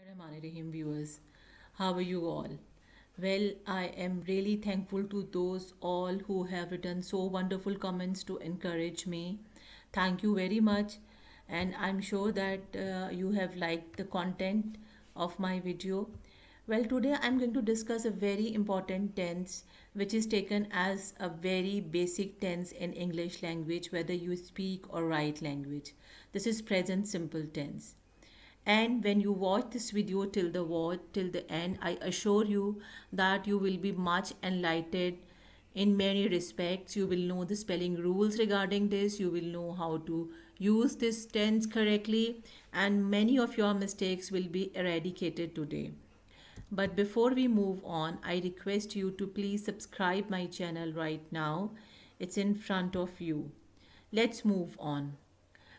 Bismillahirrahmanirrahim viewers, how are you all? Well, I am really thankful to those all who have written so wonderful comments to encourage me. Thank you very much, and I'm sure that you have liked the content of my video. Well, today I'm going to discuss a very important tense which is taken as a very basic tense in English language, whether you speak or write language. This is present simple tense. And when you watch this video till the end, I assure you that you will be much enlightened in many respects. You will know the spelling rules regarding this, you will know how to use this tense correctly, and many of your mistakes will be eradicated today. But before we move on, I request you to please subscribe my channel right now. It's in front of you. Let's move on.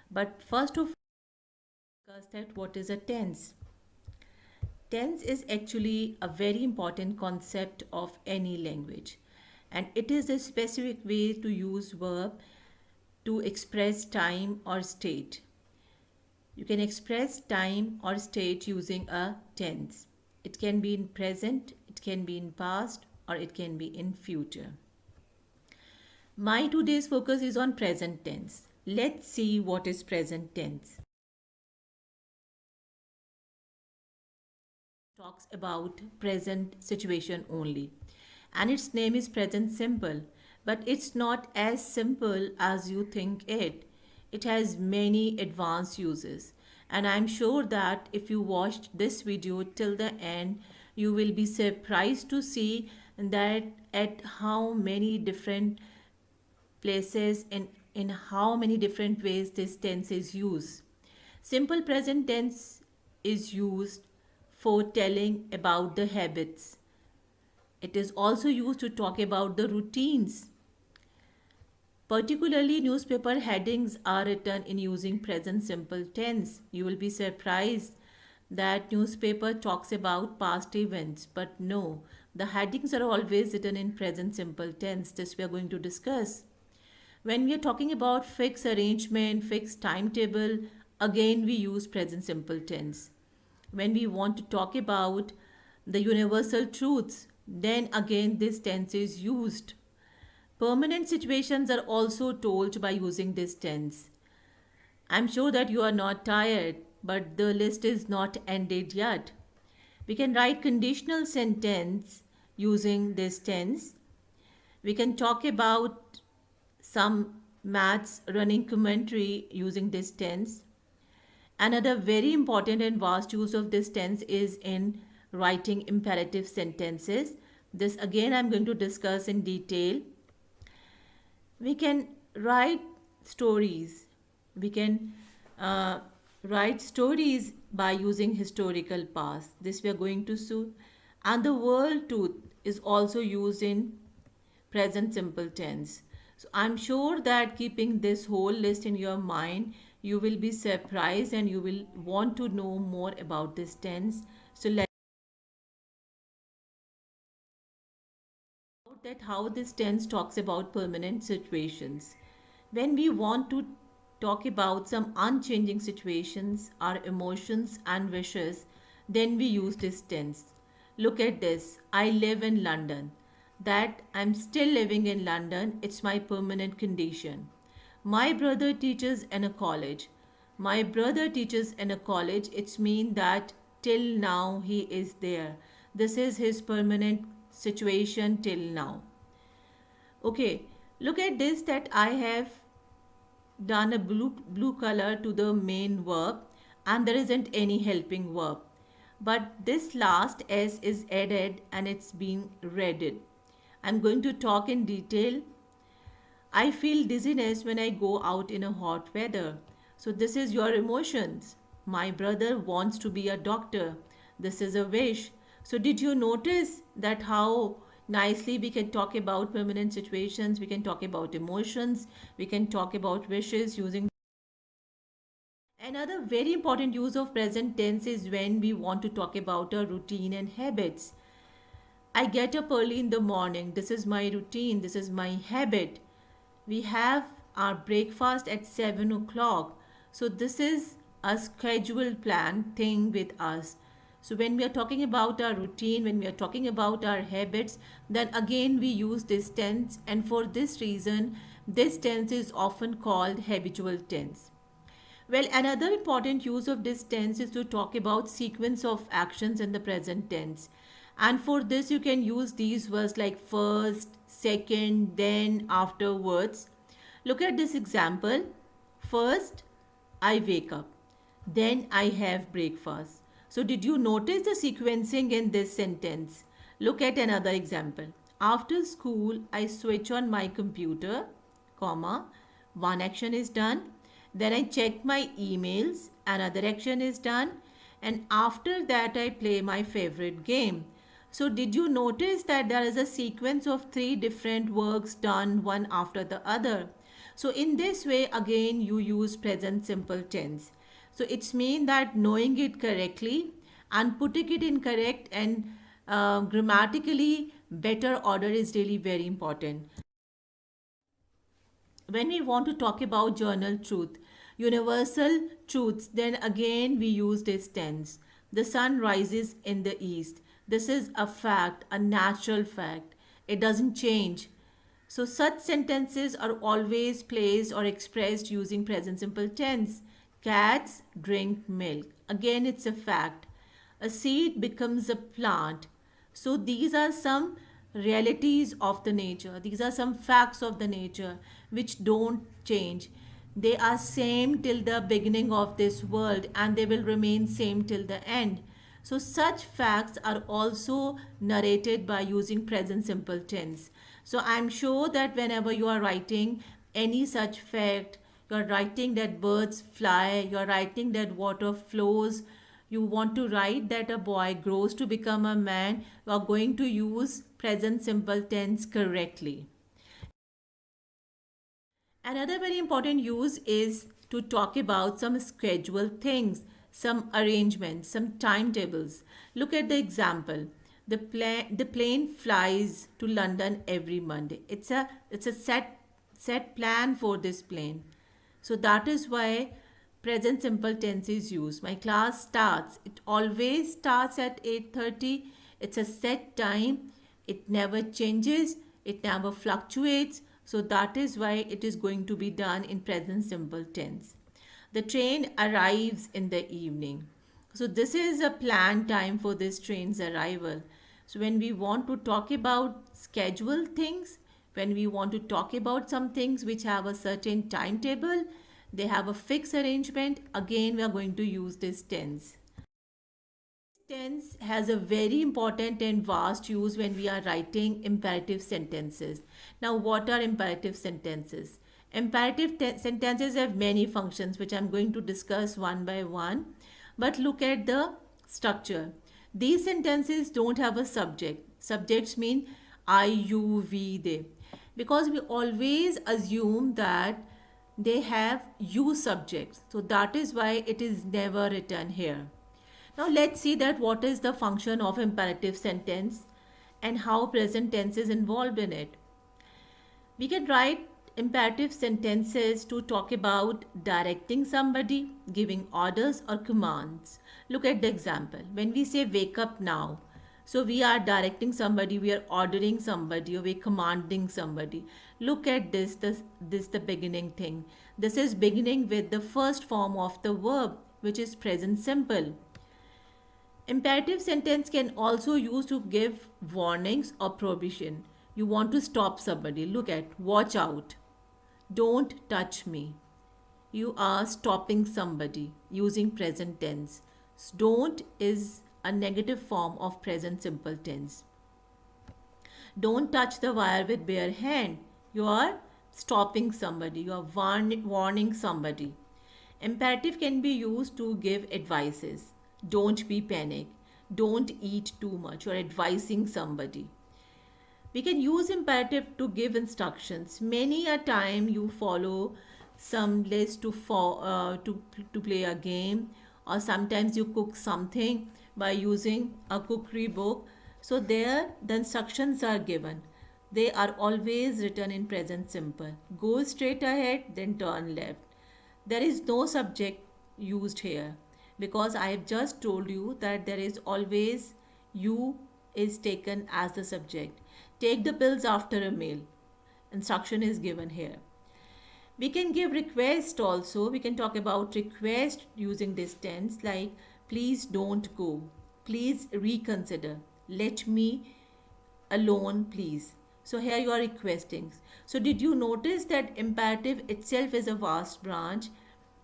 But first of discuss that what is a tense. Tense is actually a very important concept of any language, and it is a specific way to use verb to express time or state. You can express time or state using a tense. It can be in present, it can be in past, or it can be in future. My today's focus is on present tense. Let's see what is present tense. Talks about present situation only, and its name is present simple, but it's not as simple as you think it has many advanced uses, and I'm sure that if you watched this video till the end, you will be surprised to see that at how many different places and in how many different ways this tense is used. Simple present tense is used for telling about the habits. It is also used to talk about the routines. Particularly, newspaper headings are written in using present simple tense. You will be surprised that newspaper talks about past events, but no, the headings are always written in present simple tense. This we are going to discuss. When we are talking about fixed arrangement, fixed timetable, again we use present simple tense. When we want to talk about the universal truths, then again this tense is used. Permanent situations are also told by using this tense. I'm sure that you are not tired, but the list is not ended yet. We can write conditional sentence using this tense. We can talk about some maths running commentary using this tense. Another very important and vast use of this tense is in writing imperative sentences. This again I'm going to discuss in detail. We can write stories. We can write stories by using historical past. This we are going to see. And the world truth is also used in present simple tense. So I'm sure that keeping this whole list in your mind, you will be surprised and you will want to know more about this tense. So let's out that how this tense talks about permanent situations. When we want to talk about some unchanging situations, our emotions and wishes, then we use this tense. Look at this. I live in London. That I'm still living in London, it's my permanent condition. My brother teaches in a college. My brother teaches in a college, it's mean that till now he is there. This is his permanent situation till now. Okay, look at this that I have done a blue color to the main verb and there isn't any helping verb. But this last S is added and it's being readed. I'm going to talk in detail. I feel dizziness when I go out in a hot weather. So this is your emotions. My brother wants to be a doctor. This is a wish. So did you notice that how nicely we can talk about permanent situations, we can talk about emotions, we can talk about wishes using. Another very important use of present tense is when we want to talk about a routine and habits. I get up early in the morning. This is my routine. This is my habit. We have our breakfast at 7 o'clock. So, this is a scheduled plan thing with us. So when we are talking about our routine, when we are talking about our habits, then again we use this tense, and for this reason, this tense is often called habitual tense. Well, another important use of this tense is to talk about sequence of actions in the present tense. And for this, you can use these words like first, second, then, afterwards. Look at this example. First, I wake up. Then I have breakfast. So, did you notice the sequencing in this sentence? Look at another example. After school, I switch on my computer, comma, one action is done. Then I check my emails, another action is done. And after that, I play my favorite game. So, did you notice that there is a sequence of three different works done one after the other? So, in this way, again, you use present simple tense. So, it's mean that knowing it correctly and putting it in correct and grammatically better order is really very important. When we want to talk about journal truth, universal truths, then again we use this tense. The sun rises in the east. This is a fact, a natural fact. It doesn't change. So such sentences are always placed or expressed using present simple tense. Cats drink milk. Again, it's a fact. A seed becomes a plant. So these are some realities of the nature. These are some facts of the nature which don't change. They are same till the beginning of this world and they will remain same till the end. So such facts are also narrated by using present simple tense. So I'm sure that whenever you are writing any such fact, you're writing that birds fly, you're writing that water flows, you want to write that a boy grows to become a man, you are going to use present simple tense correctly. Another very important use is to talk about some scheduled things, some arrangements, some timetables. Look at the example. The plane flies to London every Monday. It's a set plan for this plane. So that is why present simple tense is used. My class starts. It always starts at 8:30. It's a set time. It never changes. It never fluctuates. So that is why it is going to be done in present simple tense. The train arrives in the evening. So this is a planned time for this train's arrival. So when we want to talk about scheduled things, when we want to talk about some things which have a certain timetable, they have a fixed arrangement, again we are going to use this tense. Tense has a very important and vast use when we are writing imperative sentences. Now, what are imperative sentences? Sentences have many functions, which I'm going to discuss one by one. But look at the structure. These sentences don't have a subject. Subjects mean I, you, we, they. Because we always assume that they have you subjects. So that is why it is never written here. Now let's see that what is the function of imperative sentence and how present tense is involved in it. We can write imperative sentences to talk about directing somebody, giving orders or commands. Look at the example. When we say wake up now, so we are directing somebody, we are ordering somebody, or we're commanding somebody. Look at this the beginning thing. This is beginning with the first form of the verb, which is present simple. Imperative sentence can also use to give warnings or prohibition. You want to stop somebody. Look at watch out. Don't touch me. You are stopping somebody using present tense. Don't is a negative form of present simple tense. Don't touch the wire with bare hand. You are stopping somebody. You are warning somebody. Imperative can be used to give advices. Don't be panic. Don't eat too much. You are advising somebody. We can use imperative to give instructions. Many a time you follow some list to play a game, or sometimes you cook something by using a cookery book. So there the instructions are given. They are always written in present simple. Go straight ahead, then turn left. There is no subject used here. because I have just told you that there is always you is taken as the subject. Take the pills after a meal. Instruction is given here. We can give request also. We can talk about request using this tense like please don't go. Please reconsider. Let me alone, please. So here you are requesting. So did you notice that imperative itself is a vast branch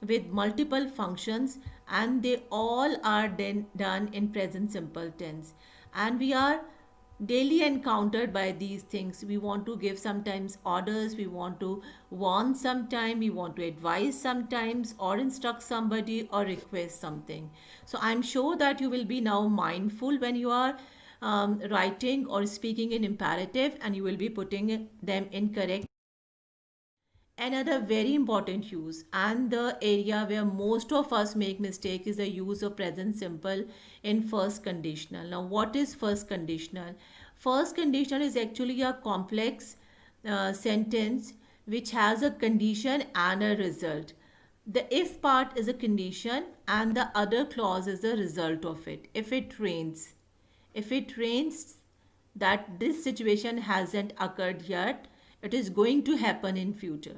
with multiple functions, and they all are then done in present simple tense, and we are daily encountered by these things. We want to give sometimes orders, we want to warn sometime, we want to advise sometimes, or instruct somebody, or request something. So I'm sure that you will be now mindful when you are writing or speaking in imperative, and you will be putting them in correct. Another very important use, and the area where most of us make mistake, is the use of present simple in first conditional. Now, what is first conditional? First conditional is actually a complex sentence which has a condition and a result. The if part is a condition and the other clause is the result of it. If it rains, that this situation hasn't occurred yet, it is going to happen in future.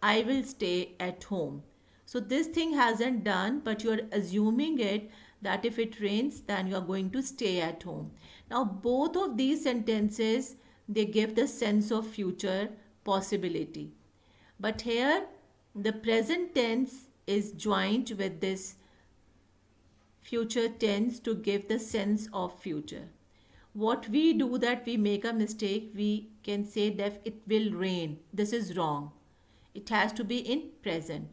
I will stay at home. So this thing hasn't done, but you are assuming it, that if it rains, then you are going to stay at home. Now both of these sentences, they give the sense of future possibility. But here the present tense is joined with this future tense to give the sense of future. What we do, that we make a mistake, we can say that it will rain. This is wrong. It has to be in present.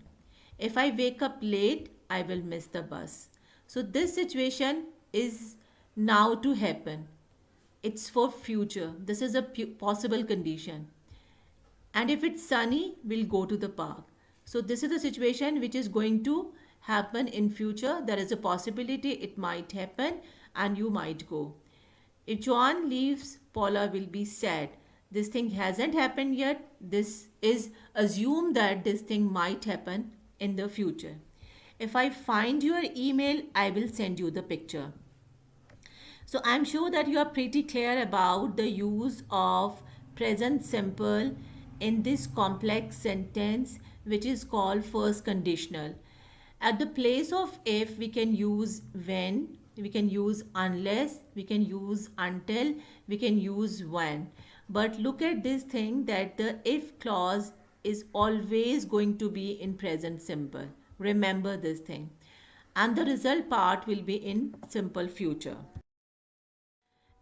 If I wake up late, I will miss the bus. So this situation is now to happen. It's for future. This is a possible condition. And if it's sunny, we'll go to the park. So this is a situation which is going to happen in future. There is a possibility it might happen, and you might go. If John leaves, Paula will be sad. This thing hasn't happened yet. This is assume that this thing might happen in the future. If I find your email, I will send you the picture. So I'm sure that you are pretty clear about the use of present simple in this complex sentence, which is called first conditional. At the place of if, we can use when, we can use unless, we can use until, we can use when. But look at this thing, that the if clause is always going to be in present simple. Remember this thing. And the result part will be in simple future.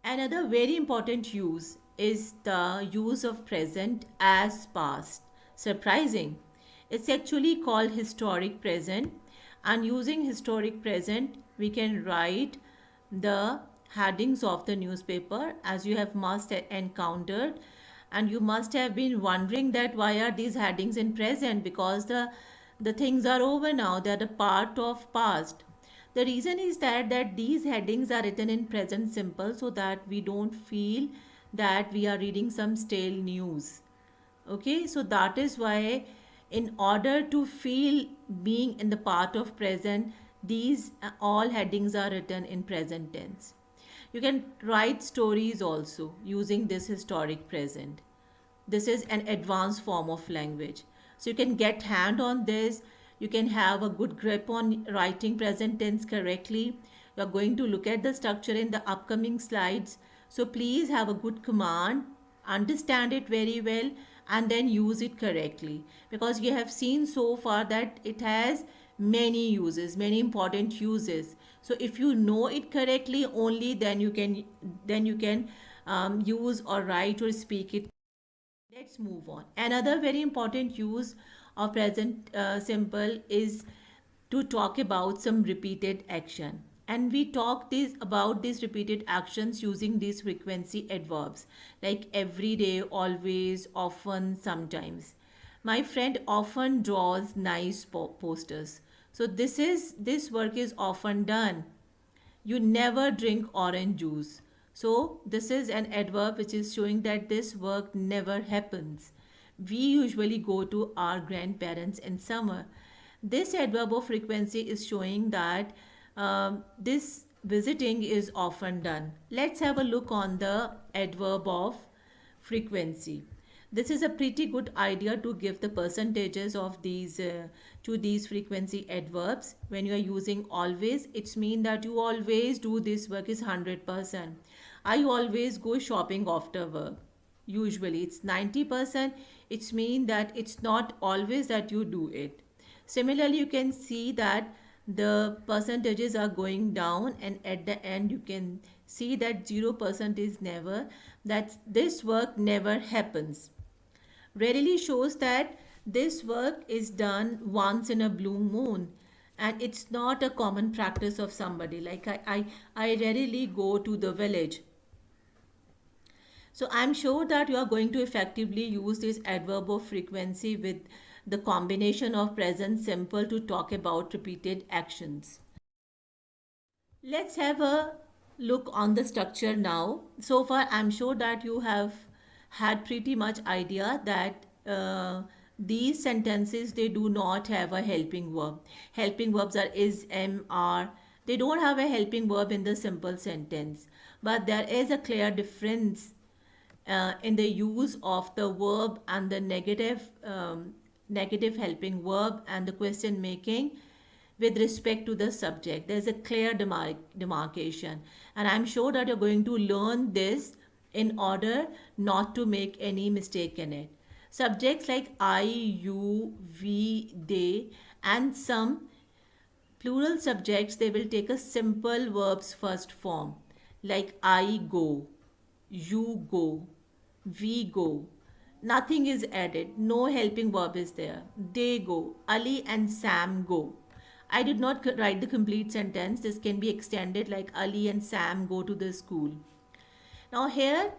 Another very important use is the use of present as past. Surprising. It's actually called historic present, and using historic present, we can write the headings of the newspaper, as you have must encountered, and you must have been wondering that why are these headings in present, because the things are over now, they are the part of past. The reason is that these headings are written in present simple, so that we don't feel that we are reading some stale news. Okay, so that is why, in order to feel being in the part of present, these all headings are written in present tense. You can write stories also using this historic present. This is an advanced form of language, so you can get hand on this. You can have a good grip on writing present tense correctly. You are going to look at the structure in the upcoming slides, so please have a good command, understand it very well, and then use it correctly, because you have seen so far that it has many uses, many important uses. So if you know it correctly, only then you can use or write or speak it. Let's move on. Another very important use of present simple is to talk about some repeated action. And we talk this about these repeated actions using these frequency adverbs like every day, always, often, sometimes. My friend often draws nice posters. So this work is often done. You never drink orange juice. So, this is an adverb which is showing that this work never happens. We usually go to our grandparents in summer. This adverb of frequency is showing that This visiting is often done. Let's have a look on the adverb of frequency. This is a pretty good idea to give the percentages of these to these frequency adverbs. When you are using always, it's mean that you always do this work is 100%. I always go shopping after work. Usually it's 90%. It's mean that it's not always that you do it. Similarly, you can see that the percentages are going down, and at the end you can see that 0% is never, that this work never happens. Rarely shows that this work is done once in a blue moon, and it's not a common practice of somebody. Like I rarely go to the village. So I'm sure that you are going to effectively use this adverb of frequency with the combination of present simple to talk about repeated actions. Let's have a look on the structure now. So far, I'm sure that you have had pretty much idea that these sentences, they do not have a helping verb. Helping verbs are is, am, are. They don't have a helping verb in the simple sentence. But there is a clear difference in the use of the verb and the negative helping verb and the question making with respect to the subject. There's a clear demarcation, and I'm sure that you're going to learn this in order not to make any mistake in it. Subjects like I, you, we, they, and some plural subjects, they will take a simple verbs first form, like I go, you go, we go. Nothing is added, no helping verb is there. They go, Ali and Sam go. I did not write the complete sentence. This can be extended like Ali and Sam go to the school. Now, here,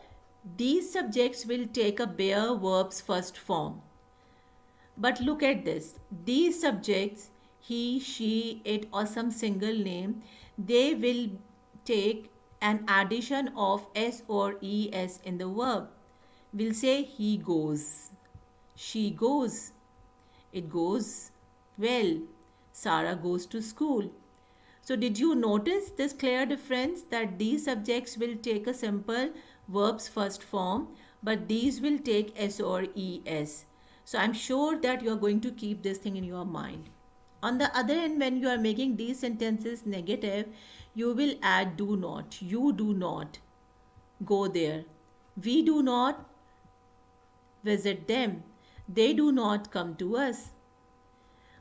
these subjects will take a bare verbs first form. But look at this. These subjects, he, she, it, or some single name, they will take an addition of s or es in the verb. We'll say he goes, she goes, it goes well, Sarah goes to school. So, did you notice this clear difference that these subjects will take a simple verbs first form, but these will take s or es. So, I'm sure that you are going to keep this thing in your mind. On the other hand, when you are making these sentences negative, you will add do not. You do not go there. We do not visit them. They do not come to us.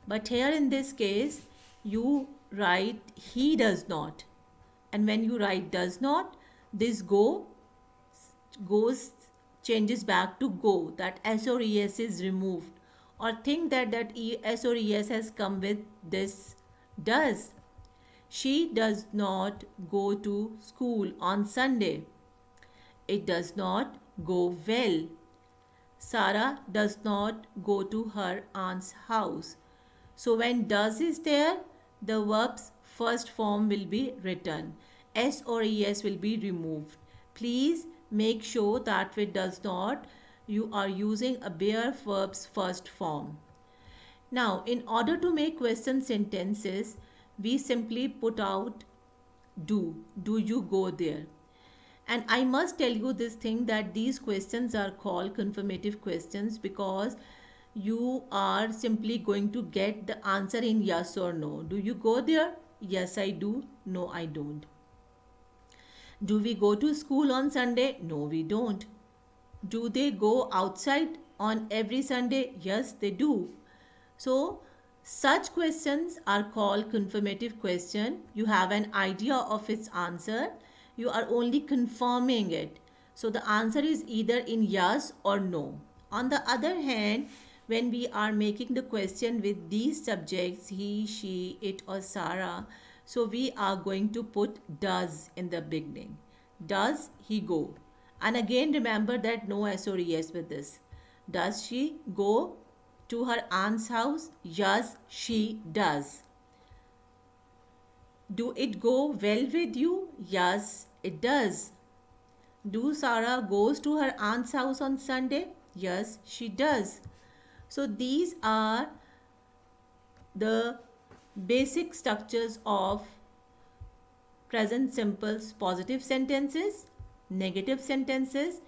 But here in this case, you write he does not. And when you write does not, this goes changes back to go. That s or es is removed. Or think that s or es has come with this does. She does not go to school on Sunday. It does not go well. Sarah does not go to her aunt's house. So when does is there, the verb's first form will be written. S or es will be removed. Please make sure that with does not, you are using a bare verb's first form. Now, in order to make question sentences, we simply put out do. Do you go there? And I must tell you this thing that these questions are called confirmative questions because you are simply going to get the answer in yes or no. Do you go there? Yes, I do. No, I don't. Do we go to school on Sunday? No, we don't. Do they go outside on every Sunday? Yes, they do. So, such questions are called confirmative question. You have an idea of its answer. You are only confirming it. So, the answer is either in yes or no. On the other hand, when we are making the question with these subjects, he, she, it, or Sarah, so we are going to put does in the beginning. Does he go? And again, remember that no S or ES with this. Does she go to her aunt's house? Yes, she does. Do it go well with you? Yes, it does. Do Sarah goes to her aunt's house on Sunday? Yes, she does. So these are the basic structures of present simples, positive sentences, negative sentences,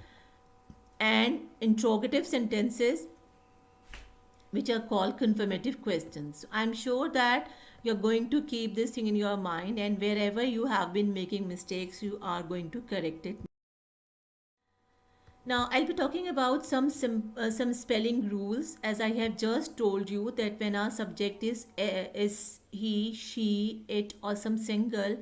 and interrogative sentences, which are called confirmative questions. So I'm sure that you're going to keep this thing in your mind, and wherever you have been making mistakes, you are going to correct it. Now, I'll be talking about some spelling rules. As I have just told you that when our subject is he, she, it, or some single,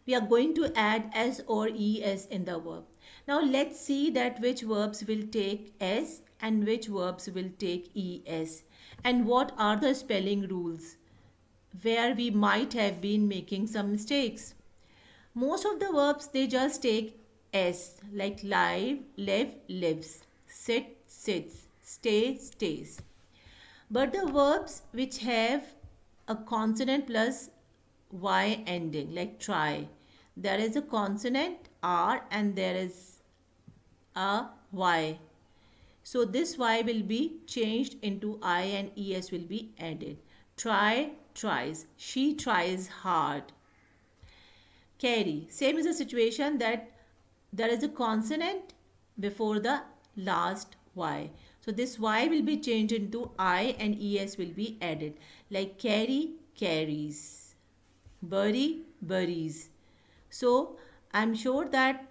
we are going to add s or es in the verb. Now, let's see that which verbs will take s and which verbs will take es, and what are the spelling rules where we might have been making some mistakes. Most of the verbs they just take s, like live, lives, sit, sits, stay, stays. But the verbs which have a consonant plus y ending, like try, there is a consonant r and there is a y. So this y will be changed into I and es will be added. Try, tries. She tries hard. Carry. Same is the situation that there is a consonant before the last y. So this y will be changed into I and es will be added. Like carry, carries. Bury, buries. So I'm sure that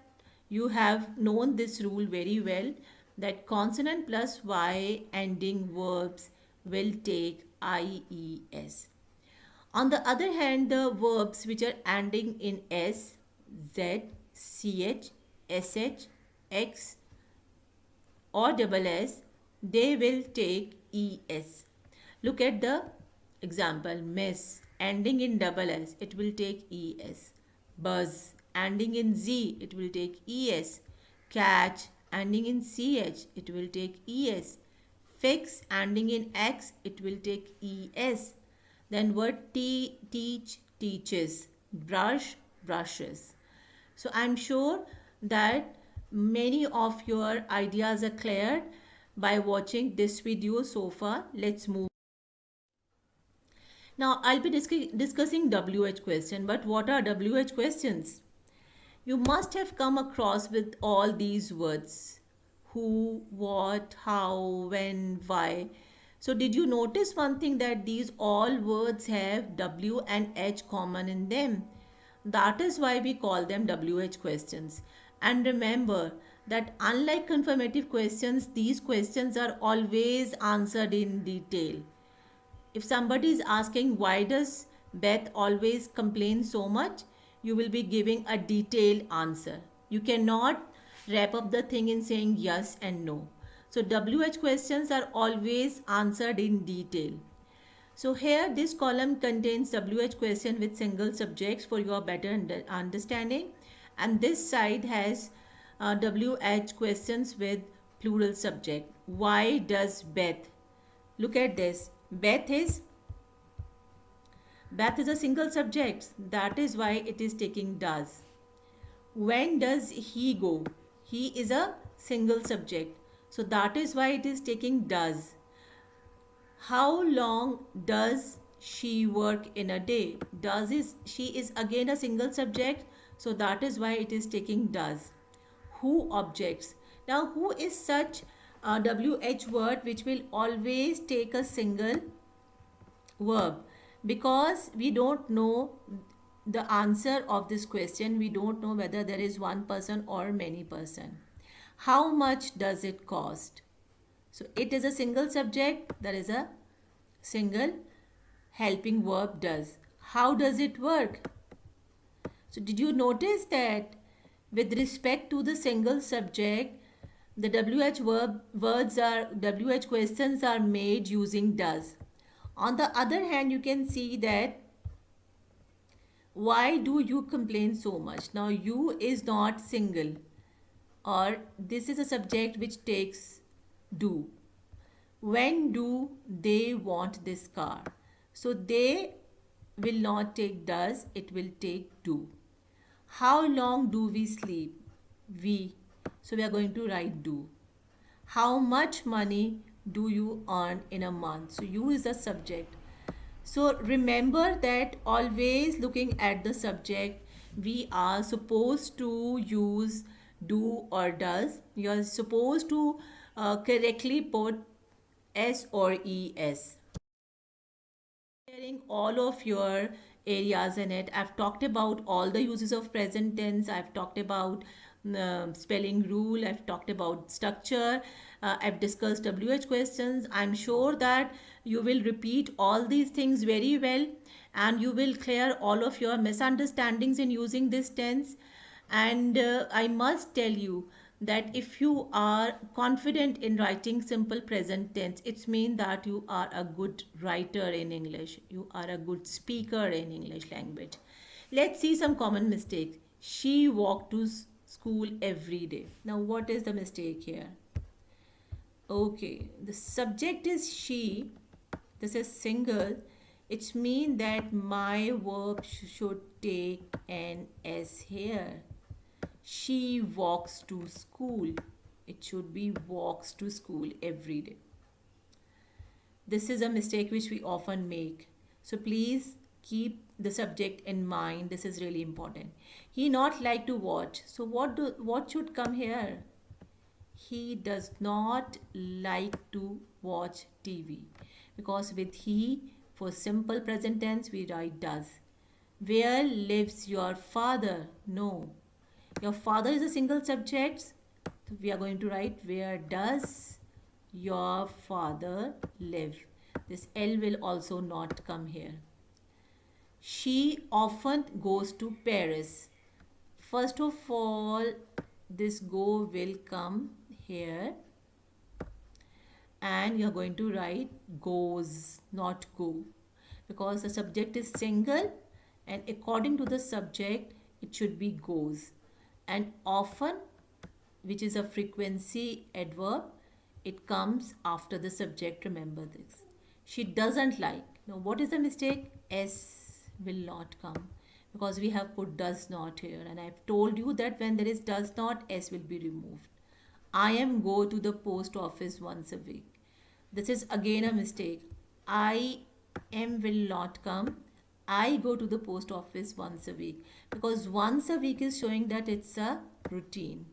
you have known this rule very well, that consonant plus y ending verbs will take ies. On the other hand, the verbs which are ending in s, z, ch, sh, x, or double s, they will take es. Look at the example: miss ending in double s, it will take es. Buzz ending in z, it will take es. Catch ending in ch, it will take es. Fix ending in x, it will take es. Then word teach, teaches. Brush, brushes. So I'm sure that many of your ideas are cleared by watching this video so far. Let's move. Now I'll be discussing WH question. But what are WH questions? You must have come across with all these words: who, what, how, when, why. So did you notice one thing, that these all words have W and H common in them? That is why we call them WH questions. And remember that unlike confirmative questions, these questions are always answered in detail. If somebody is asking why does Beth always complain so much, you will be giving a detailed answer. You cannot wrap up the thing in saying yes and no. So WH questions are always answered in detail. So here this column contains WH question with single subjects for your better understanding, and this side has WH questions with plural subject. Why does Beth? Look at this. Beth is a single subject. That is why it is taking does. When does he go? He is a single subject. So that is why it is taking does. How long does she work in a day? She is again a single subject. So that is why it is taking does. Who objects? Now who is such a WH word which will always take a single verb, because we don't know the answer of this question. We don't know whether there is one person or many person. How much does it cost? So it is a single subject, there is a single helping verb does. How does it work? So did you notice that with respect to the single subject, the WH questions are made using does. On the other hand, you can see that why do you complain so much? Now you is not single, or this is a subject which takes do. When do they want this car? So they will not take does, it will take do. How long do we sleep? We. So we are going to write do. How much money do you earn in a month? So you is the subject. So remember that always looking at the subject, we are supposed to use do or does. You're supposed to correctly put s or es, sharing all of your areas in it. I've talked about all the uses of present tense. I've talked about spelling rule. I've talked about structure. I've discussed WH questions. I'm sure that you will repeat all these things very well, and you will clear all of your misunderstandings in using this tense. And I must tell you that if you are confident in writing simple present tense, it's mean that you are a good writer in English. You are a good speaker in English language. Let's see some common mistakes. She walked to school every day. Now, what is the mistake here? Okay, the subject is she. This is single. It's mean that my verb should take an S here. She walks to school. It should be walks to school every day. This is a mistake which we often make. So please keep the subject in mind. This is really important. He not like to watch. So what should come here? He does not like to watch TV, because with he, for simple present tense we write does. Where lives your father? No. Your father is a single subject. So we are going to write where does your father live? This L will also not come here. She often goes to Paris. First of all, this go will come here, and you're going to write goes, not go, because the subject is single, and according to the subject it should be goes. And often, which is a frequency adverb, it comes after the subject. Remember this. She doesn't like. Now what is the mistake? S will not come, because we have put does not here, and I've told you that when there is does not, S will be removed. I am go to the post office once a week. This is again a mistake. I am will not come. I go to the post office once a week, because once a week is showing that it's a routine.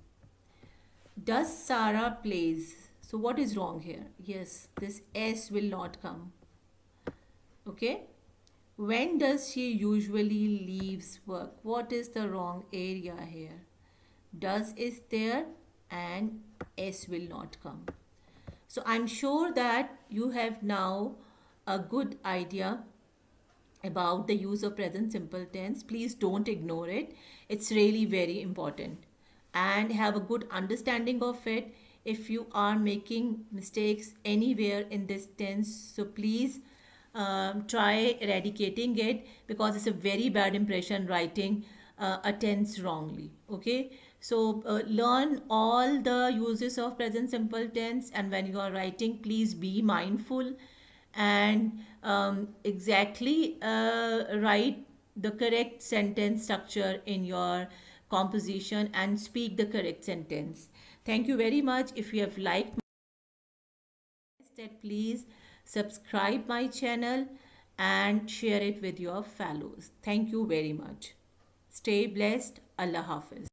Does Sarah plays? So what is wrong here? Yes, this S will not come. Okay. When does she usually leaves work? What is the wrong area here? Does is there, and S will not come. So I'm sure that you have now a good idea about the use of present simple tense. Please don't ignore it. It's really very important. And have a good understanding of it. If you are making mistakes anywhere in this tense, so please try eradicating it, because it's a very bad impression writing a tense wrongly. Okay, so learn all the uses of present simple tense, and when you are writing, please be mindful and exactly write the correct sentence structure in your composition and speak the correct sentence. Thank you very much. If you have liked that, please subscribe my channel and share it with your fellows. Thank you very much. Stay blessed. Allah Hafiz.